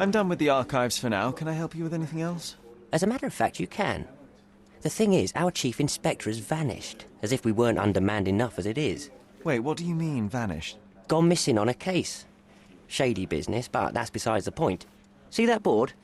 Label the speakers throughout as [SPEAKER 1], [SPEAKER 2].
[SPEAKER 1] I'm done with the archives for now. Can I help you with anything else?
[SPEAKER 2] As a matter of fact, you can. The thing is, our chief inspector has vanished, as if we weren't undermanned enough as it is.
[SPEAKER 1] Wait, what do you mean, vanished?
[SPEAKER 2] Gone missing on a case. Shady business, but that's besides the point. See that board?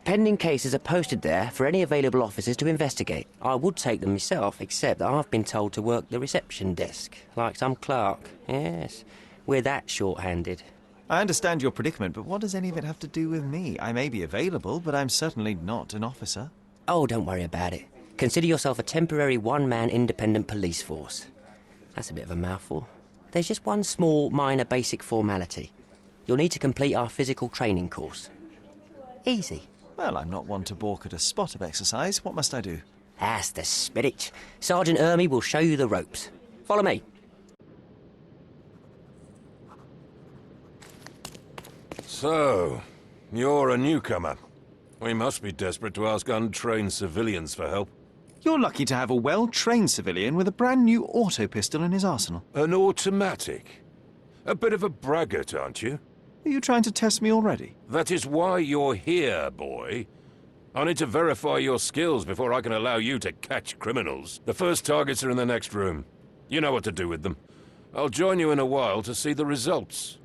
[SPEAKER 2] Pending cases are posted there for any available officers to investigate. I would take them myself, except that I've been told to work the reception desk, like some clerk. Yes, we're that short-handed.
[SPEAKER 1] I understand your predicament, but what does any of it have to do with me? I may be available, but I'm certainly not an officer.
[SPEAKER 2] Oh, don't worry about it. Consider yourself a temporary one-man independent police force. That's a bit of a mouthful. There's just one small, minor basic formality. You'll need to complete our physical training course. Easy.
[SPEAKER 1] Well, I'm not one to balk at a spot of exercise. What must I do?
[SPEAKER 2] That's the spirit. Sergeant Ermey will show you the ropes. Follow me.
[SPEAKER 3] So, you're a newcomer. We must be desperate to ask untrained civilians for help.
[SPEAKER 1] You're lucky to have a well-trained civilian with a brand new auto pistol in his arsenal.
[SPEAKER 3] An automatic? A bit of a braggart, aren't you?
[SPEAKER 1] Are you trying to test me already?
[SPEAKER 3] That is why you're here, boy. I need to verify your skills before I can allow you to catch criminals. The first targets are in the next room. You know what to do with them. I'll join you in a while to see the results.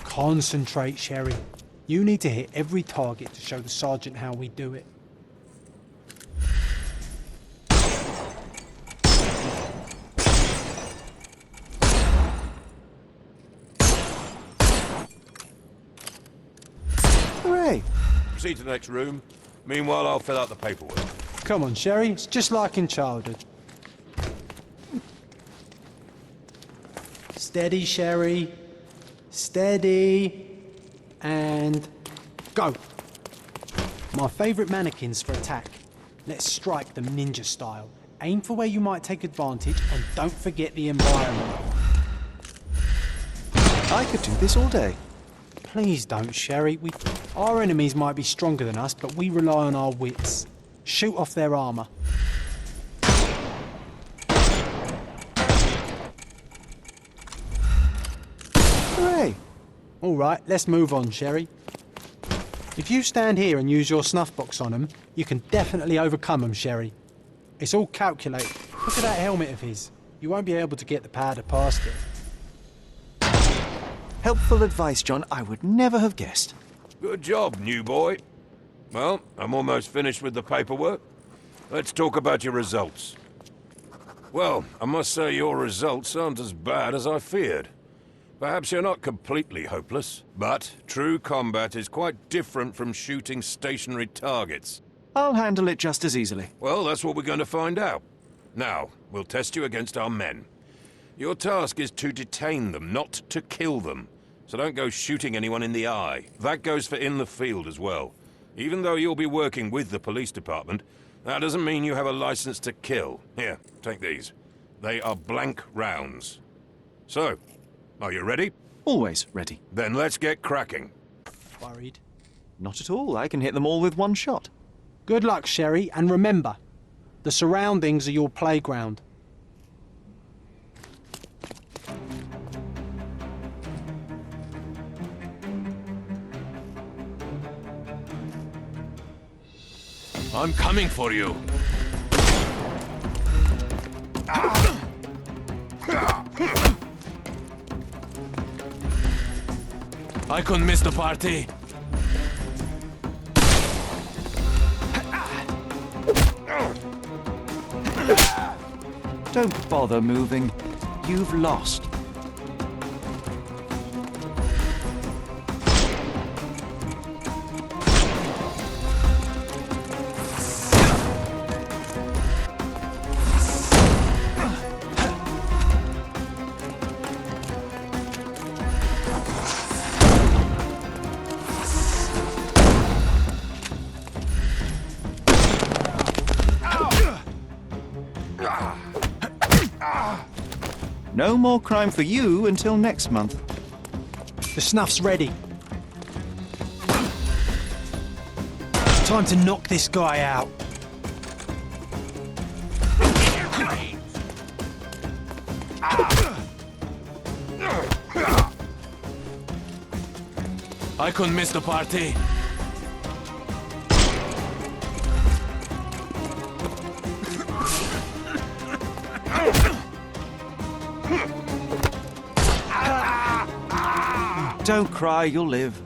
[SPEAKER 4] Concentrate, Sherry. You need to hit every target to show the sergeant how we do it.
[SPEAKER 1] Hooray!
[SPEAKER 3] Proceed to the next room. Meanwhile, I'll fill out the paperwork.
[SPEAKER 4] Come on, Sherry. It's just like in childhood. Steady, Sherry. Steady. And go. My favourite mannequins for attack. Let's strike them ninja style. Aim for where you might take advantage and don't forget the environment.
[SPEAKER 1] I could do this all day.
[SPEAKER 4] Please don't, Sherry. Our enemies might be stronger than us, but we rely on our wits. Shoot off their armour.
[SPEAKER 1] Hooray!
[SPEAKER 4] All right, let's move on, Sherry. If you stand here and use your snuff box on them, you can definitely overcome them, Sherry. It's all calculated. Look at that helmet of his. You won't be able to get the powder past it.
[SPEAKER 1] Helpful advice, John. I would never have guessed.
[SPEAKER 3] Good job, new boy. Well, I'm almost finished with the paperwork. Let's talk about your results. Well, I must say your results aren't as bad as I feared. Perhaps you're not completely hopeless, but true combat is quite different from shooting stationary targets.
[SPEAKER 1] I'll handle it just as easily.
[SPEAKER 3] Well, that's what we're going to find out. Now, we'll test you against our men. Your task is to detain them, not to kill them. So don't go shooting anyone in the eye. That goes for in the field as well. Even though you'll be working with the police department, that doesn't mean you have a license to kill. Here, take these. They are blank rounds. So, are you ready?
[SPEAKER 1] Always ready.
[SPEAKER 3] Then let's get cracking.
[SPEAKER 4] Worried?
[SPEAKER 1] Not at all. I can hit them all with one shot.
[SPEAKER 4] Good luck, Sherry, and remember, the surroundings are your playground.
[SPEAKER 3] I'm coming for you. I couldn't miss the party.
[SPEAKER 1] Don't bother moving. You've lost. No more crime for you until next month.
[SPEAKER 4] The snuff's ready. Time to knock this guy out.
[SPEAKER 5] I couldn't miss the party.
[SPEAKER 1] Don't cry, you'll live.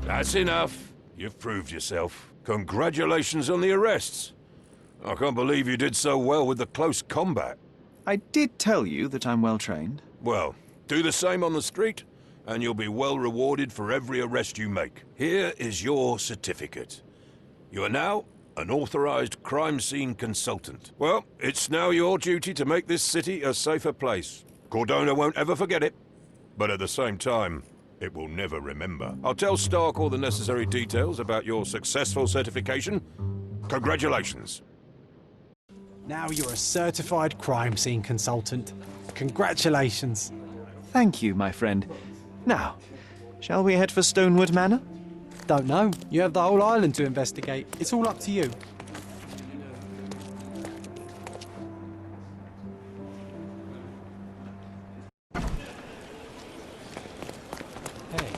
[SPEAKER 3] That's enough. You've proved yourself. Congratulations on the arrests. I can't believe you did so well with the close combat.
[SPEAKER 1] I did tell you that I'm well trained.
[SPEAKER 3] Well, do the same on the street, and you'll be well rewarded for every arrest you make. Here is your certificate. You are now an authorized crime scene consultant. Well, it's now your duty to make this city a safer place. Cordona won't ever forget it, but at the same time, it will never remember. I'll tell Stark all the necessary details about your successful certification. Congratulations.
[SPEAKER 4] Now you're a certified crime scene consultant. Congratulations.
[SPEAKER 1] Thank you, my friend. Now, shall we head for Stonewood Manor?
[SPEAKER 4] Don't know. You have the whole island to investigate. It's all up to you. Hey.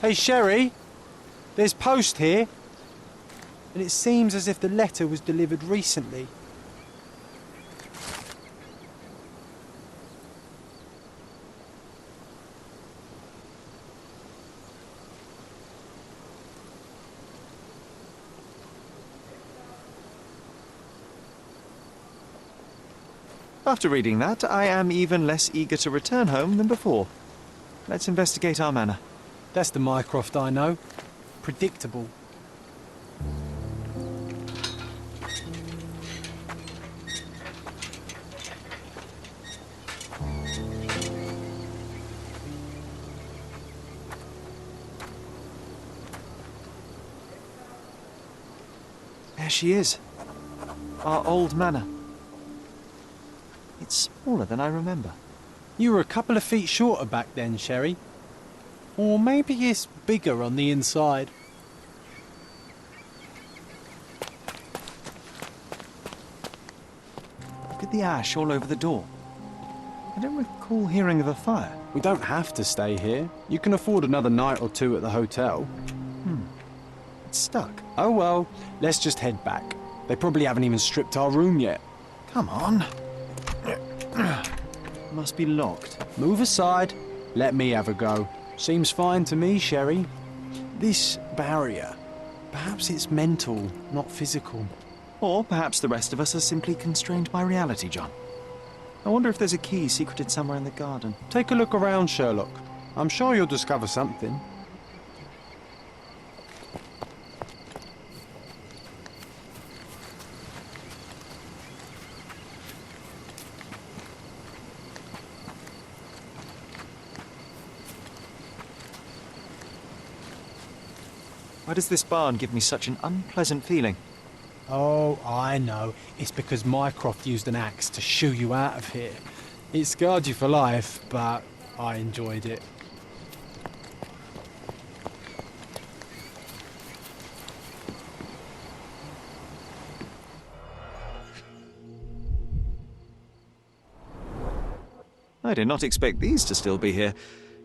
[SPEAKER 4] Hey, Sherry, there's post here, and it seems as if the letter was delivered recently.
[SPEAKER 1] After reading that, I am even less eager to return home than before. Let's investigate our manor.
[SPEAKER 4] That's the Mycroft I know. Predictable.
[SPEAKER 1] There she is. Our old manor. It's smaller than I remember.
[SPEAKER 4] You were a couple of feet shorter back then, Sherry. Or maybe it's bigger on the inside.
[SPEAKER 1] the ash all over the door. I don't recall hearing of a fire.
[SPEAKER 5] We don't have to stay here. You can afford another night or two at the hotel.
[SPEAKER 1] It's stuck.
[SPEAKER 5] Oh well, let's just head back. They probably haven't even stripped our room yet.
[SPEAKER 1] Come on. Must be locked.
[SPEAKER 5] Move aside. Let me have a go. Seems fine to me, Sherry. This barrier, perhaps it's mental, not physical.
[SPEAKER 1] Or perhaps the rest of us are simply constrained by reality, John. I wonder if there's a key secreted somewhere in the garden.
[SPEAKER 5] Take a look around, Sherlock. I'm sure you'll discover something.
[SPEAKER 1] Why does this barn give me such an unpleasant feeling?
[SPEAKER 4] Oh, I know. It's because Mycroft used an axe to shoo you out of here. It scarred you for life, but I enjoyed it.
[SPEAKER 1] I did not expect these to still be here.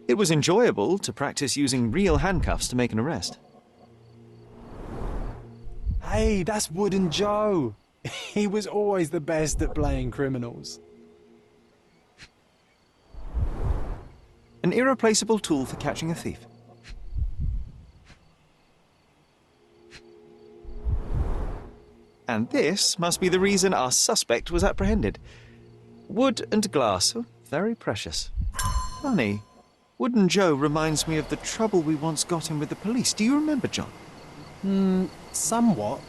[SPEAKER 1] It was enjoyable to practice using real handcuffs to make an arrest.
[SPEAKER 4] Hey, that's Wooden Joe. He was always the best at playing criminals.
[SPEAKER 1] An irreplaceable tool for catching a thief. And this must be the reason our suspect was apprehended. Wood and glass, oh, very precious. Funny, Wooden Joe reminds me of the trouble we once got in with the police. Do you remember, John?
[SPEAKER 4] Somewhat.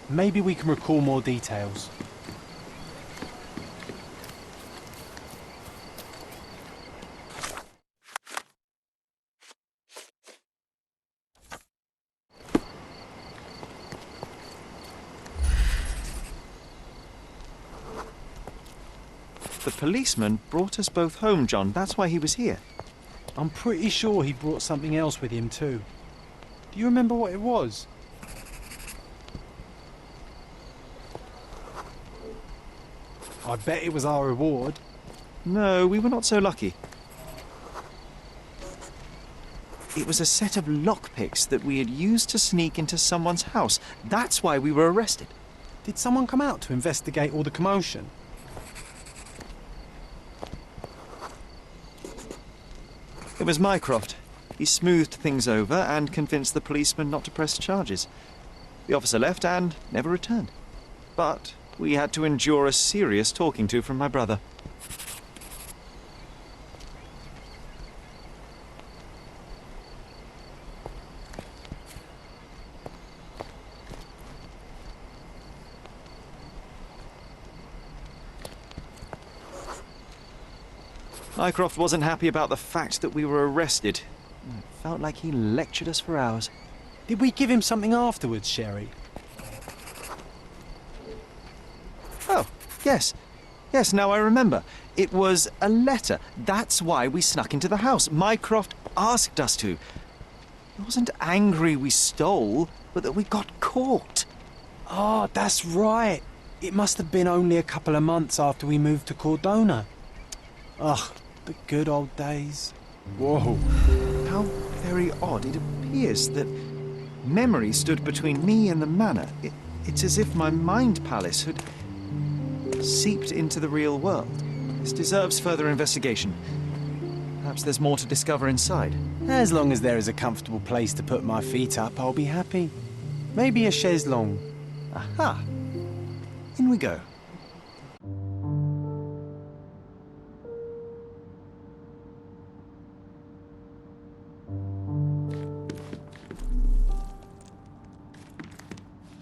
[SPEAKER 4] Maybe we can recall more details.
[SPEAKER 1] The policeman brought us both home, John. That's why he was here.
[SPEAKER 4] I'm pretty sure he brought something else with him too. Do you remember what it was? I bet it was our reward.
[SPEAKER 1] No, we were not so lucky. It was a set of lockpicks that we had used to sneak into someone's house. That's why we were arrested.
[SPEAKER 4] Did someone come out to investigate all the commotion?
[SPEAKER 1] It was Mycroft. He smoothed things over and convinced the policeman not to press charges. The officer left and never returned. But we had to endure a serious talking to from my brother. Mycroft wasn't happy about the fact that we were arrested. It felt like he lectured us for hours.
[SPEAKER 4] Did we give him something afterwards, Sherry?
[SPEAKER 1] Oh, yes. Yes, now I remember. It was a letter. That's why we snuck into the house. Mycroft asked us to. He wasn't angry we stole, but that we got caught.
[SPEAKER 4] Oh, that's right. It must have been only a couple of months after we moved to Cordona. Ugh, the good old days.
[SPEAKER 1] Whoa. How very odd. It appears that memory stood between me and the manor. It's as if my mind palace had seeped into the real world. This deserves further investigation. Perhaps there's more to discover inside.
[SPEAKER 5] As long as there is a comfortable place to put my feet up, I'll be happy. Maybe a chaise longue.
[SPEAKER 1] Aha! In we go.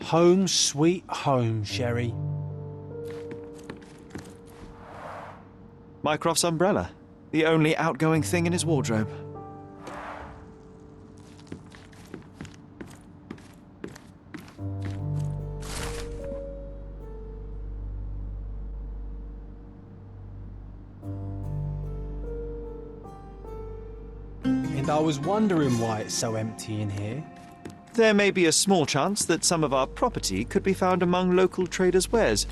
[SPEAKER 4] Home sweet home, Sherry.
[SPEAKER 1] Mycroft's umbrella. The only outgoing thing in his wardrobe.
[SPEAKER 4] And I was wondering why it's so empty in here.
[SPEAKER 1] There may be a small chance that some of our property could be found among local traders' wares.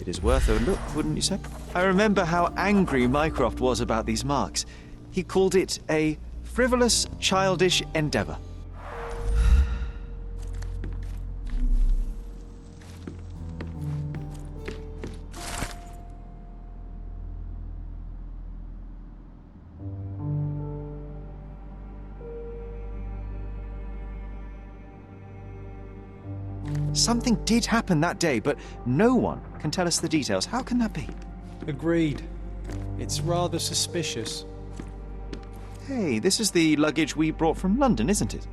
[SPEAKER 1] It is worth a look, wouldn't you say? I remember how angry Mycroft was about these marks. He called it a frivolous, childish endeavour. Something did happen that day, but no one can tell us the details. How can that be?
[SPEAKER 4] Agreed. It's rather suspicious.
[SPEAKER 1] Hey, this is the luggage we brought from London, isn't it?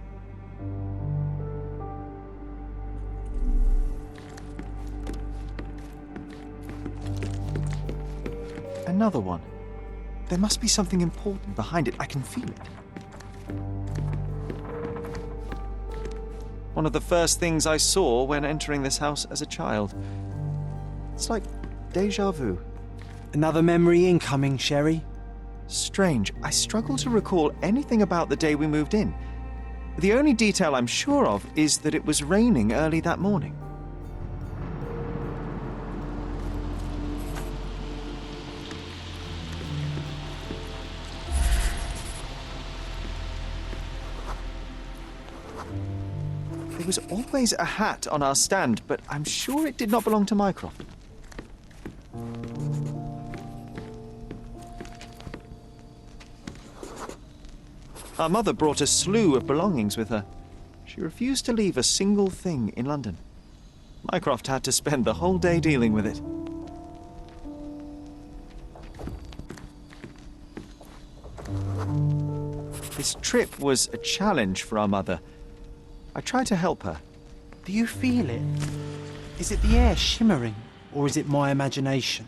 [SPEAKER 1] Another one. There must be something important behind it. I can feel it. One of the first things I saw when entering this house as a child. It's like déjà vu.
[SPEAKER 4] Another memory incoming, Sherry.
[SPEAKER 1] Strange. I struggle to recall anything about the day we moved in. The only detail I'm sure of is that it was raining early that morning. There was always a hat on our stand, but I'm sure it did not belong to Mycroft. Our mother brought a slew of belongings with her. She refused to leave a single thing in London. Mycroft had to spend the whole day dealing with it. This trip was a challenge for our mother. I tried to help her.
[SPEAKER 4] Do you feel it? Is it the air shimmering, or is it my imagination?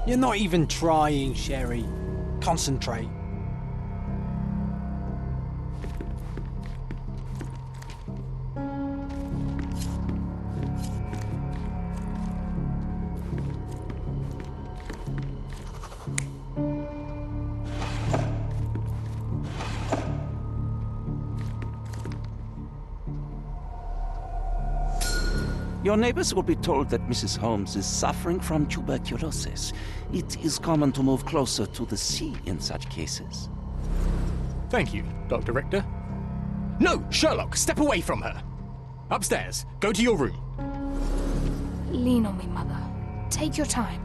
[SPEAKER 4] You're not even trying, Sherry. Concentrate.
[SPEAKER 6] Your neighbors will be told that Mrs. Holmes is suffering from tuberculosis. It is common to move closer to the sea in such cases.
[SPEAKER 7] Thank you, Dr. Richter. No, Sherlock, step away from her. Upstairs, go to your room.
[SPEAKER 8] Lean on me, Mother. Take your time.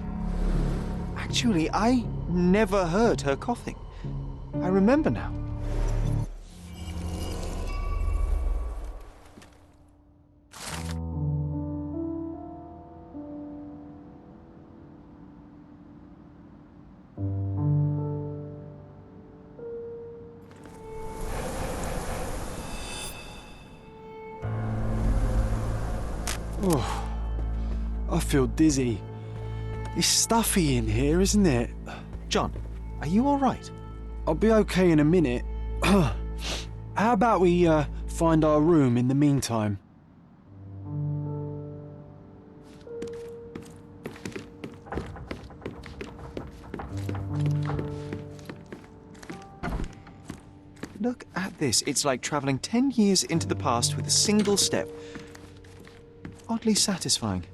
[SPEAKER 1] Actually, I never heard her coughing. I remember now.
[SPEAKER 5] Oh, I feel dizzy. It's stuffy in here, isn't it?
[SPEAKER 1] John, are you all right?
[SPEAKER 5] I'll be okay in a minute. How about we find our room in the meantime?
[SPEAKER 1] Look at this, it's like travelling 10 years into the past with a single step. Oddly satisfying.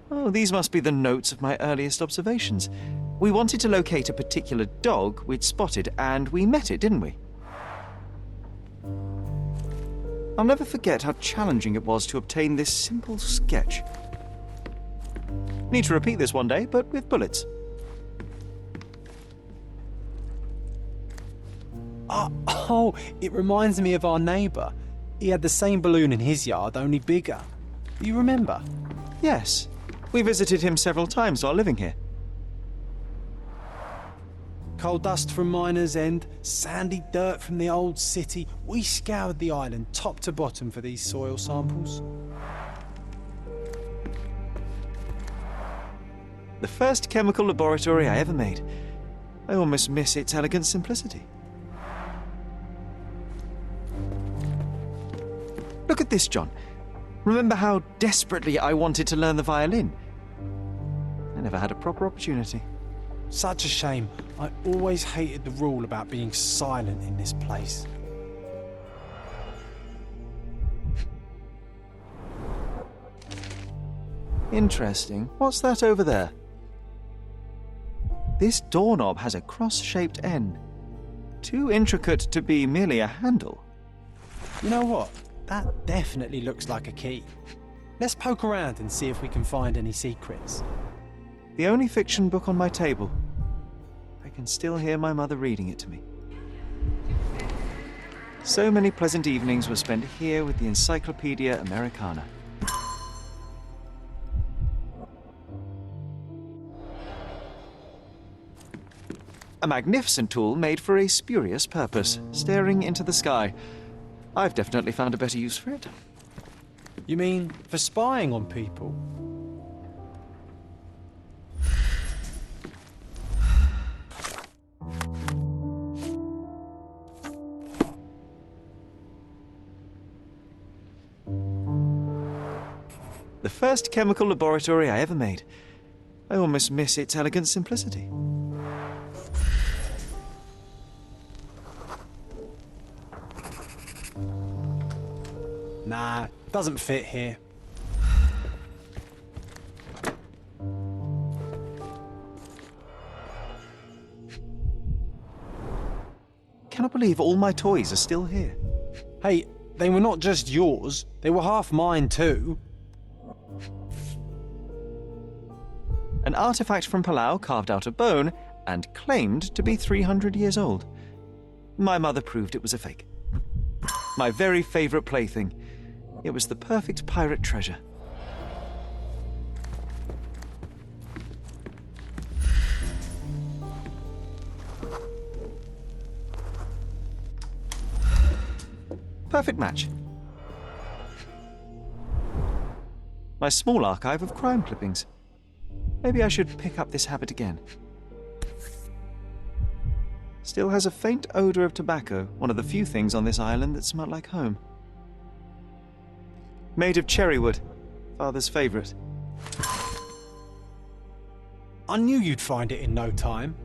[SPEAKER 1] Oh, these must be the notes of my earliest observations. We wanted to locate a particular dog we'd spotted, and we met it, didn't we? I'll never forget how challenging it was to obtain this simple sketch. Need to repeat this one day, but with bullets.
[SPEAKER 4] Oh, it reminds me of our neighbour. He had the same balloon in his yard, only bigger. Do you remember?
[SPEAKER 1] Yes. We visited him several times while living here.
[SPEAKER 4] Coal dust from Miner's End, sandy dirt from the old city. We scoured the island top to bottom for these soil samples.
[SPEAKER 1] The first chemical laboratory I ever made. I almost miss its elegant simplicity. Look at this, John. Remember how desperately I wanted to learn the violin? I never had a proper opportunity.
[SPEAKER 4] Such a shame. I always hated the rule about being silent in this place.
[SPEAKER 1] Interesting. What's that over there? This doorknob has a cross-shaped N. Too intricate to be merely a handle.
[SPEAKER 4] You know what? That definitely looks like a key. Let's poke around and see if we can find any secrets.
[SPEAKER 1] The only fiction book on my table. I can still hear my mother reading it to me. So many pleasant evenings were spent here with the Encyclopedia Americana. A magnificent tool made for a spurious purpose, staring into the sky. I've definitely found a better use for it.
[SPEAKER 4] You mean for spying on people?
[SPEAKER 1] The first chemical laboratory I ever made. I almost miss its elegant simplicity.
[SPEAKER 4] Nah, doesn't fit here.
[SPEAKER 1] Cannot believe all my toys are still here.
[SPEAKER 4] Hey, they were not just yours, they were half mine too.
[SPEAKER 1] An artifact from Palau carved out of bone and claimed to be 300 years old. My mother proved it was a fake. My very favourite plaything. It was the perfect pirate treasure. Perfect match. My small archive of crime clippings. Maybe I should pick up this habit again. Still has a faint odour of tobacco, one of the few things on this island that smell like home. Made of cherry wood, Father's favourite.
[SPEAKER 4] I knew you'd find it in no time.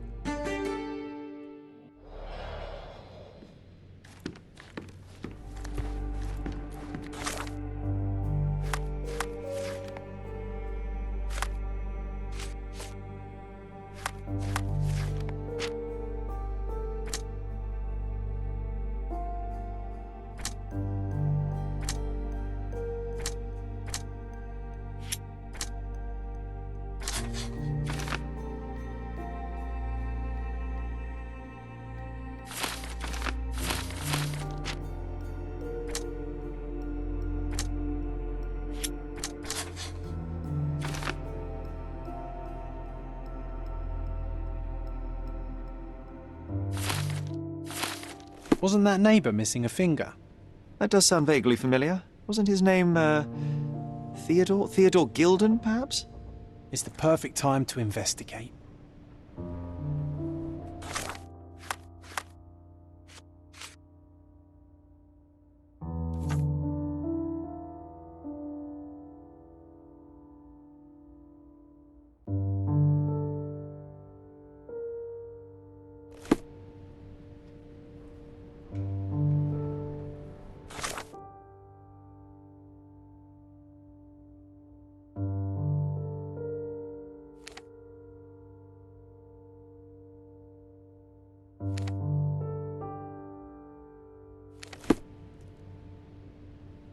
[SPEAKER 4] Wasn't that neighbour missing a finger?
[SPEAKER 1] That does sound vaguely familiar. Wasn't his name, Theodore? Theodore Gilden, perhaps?
[SPEAKER 4] It's the perfect time to investigate.